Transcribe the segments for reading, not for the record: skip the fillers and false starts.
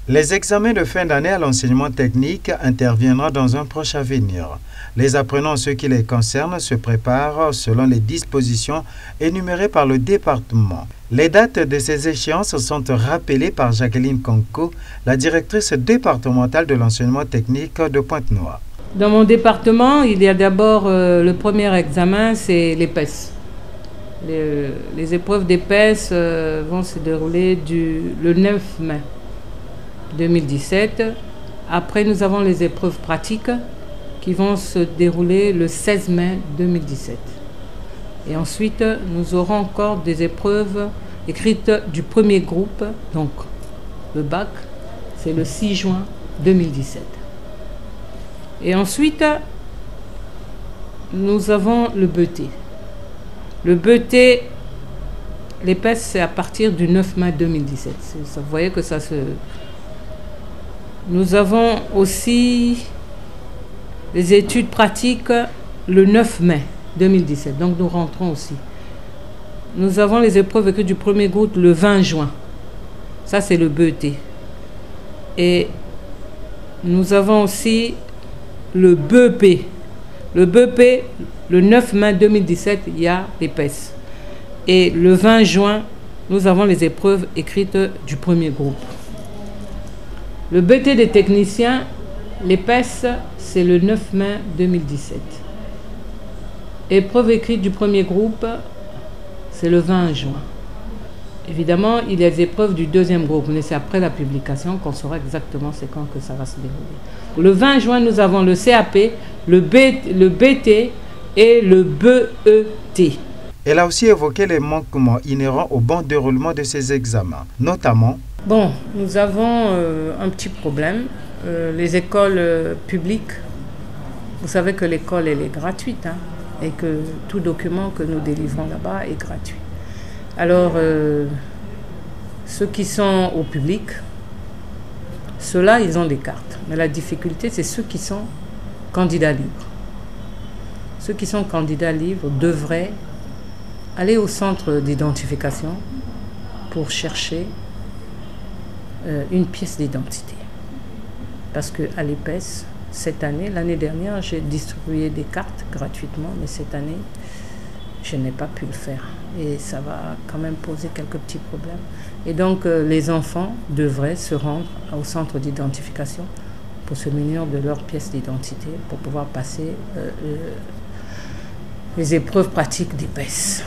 Les examens de fin d'année à l'enseignement technique interviendront dans un proche avenir. Les apprenants, ceux qui les concernent, se préparent selon les dispositions énumérées par le département. Les dates de ces échéances sont rappelées par Jacqueline Konko, la directrice départementale de l'enseignement technique de Pointe-Noire. Dans mon département, il y a d'abord le premier examen, c'est l'EPES. Les épreuves d'EPES vont se dérouler le 9 mai 2017. Après, nous avons les épreuves pratiques qui vont se dérouler le 16 mai 2017. Et ensuite, nous aurons encore des épreuves écrites du premier groupe, donc le bac, c'est le 6 juin 2017. Et ensuite, nous avons le BET. Le BET, l'EPES, c'est à partir du 9 mai 2017. Vous voyez que ça se... Nous avons aussi les études pratiques le 9 mai 2017. Donc nous rentrons aussi. Nous avons les épreuves écrites du premier groupe le 20 juin. Ça, c'est le BET. Et nous avons aussi le BEP. Le BEP, le 9 mai 2017, il y a l'EPES. Et le 20 juin, nous avons les épreuves écrites du premier groupe. Le BT des techniciens, l'EPES, c'est le 9 mai 2017. Épreuve écrite du premier groupe, c'est le 20 juin. Évidemment, il y a les épreuves du deuxième groupe, mais c'est après la publication qu'on saura exactement c'est quand que ça va se dérouler. Le 20 juin, nous avons le CAP, le BT et le BET. Elle a aussi évoqué les manquements inhérents au bon déroulement de ces examens, notamment... Bon, nous avons un petit problème. Les écoles publiques, vous savez que l'école elle est gratuite et que tout document que nous délivrons là-bas est gratuit. Alors, ceux qui sont au public, ceux-là, ils ont des cartes. Mais la difficulté, c'est ceux qui sont candidats libres. Ceux qui sont candidats libres devraient aller au centre d'identification pour chercher une pièce d'identité. Parce qu'à l'EPES, cette année, l'année dernière, j'ai distribué des cartes gratuitement, mais cette année, je n'ai pas pu le faire. Et ça va quand même poser quelques petits problèmes. Et donc, les enfants devraient se rendre au centre d'identification pour se munir de leur pièce d'identité, pour pouvoir passer les épreuves pratiques d'EPES.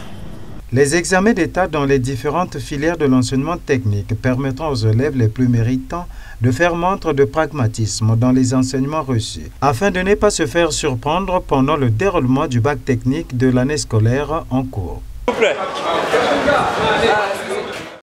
Les examens d'État dans les différentes filières de l'enseignement technique permettront aux élèves les plus méritants de faire montre de pragmatisme dans les enseignements reçus, afin de ne pas se faire surprendre pendant le déroulement du bac technique de l'année scolaire en cours. S'il vous plaît.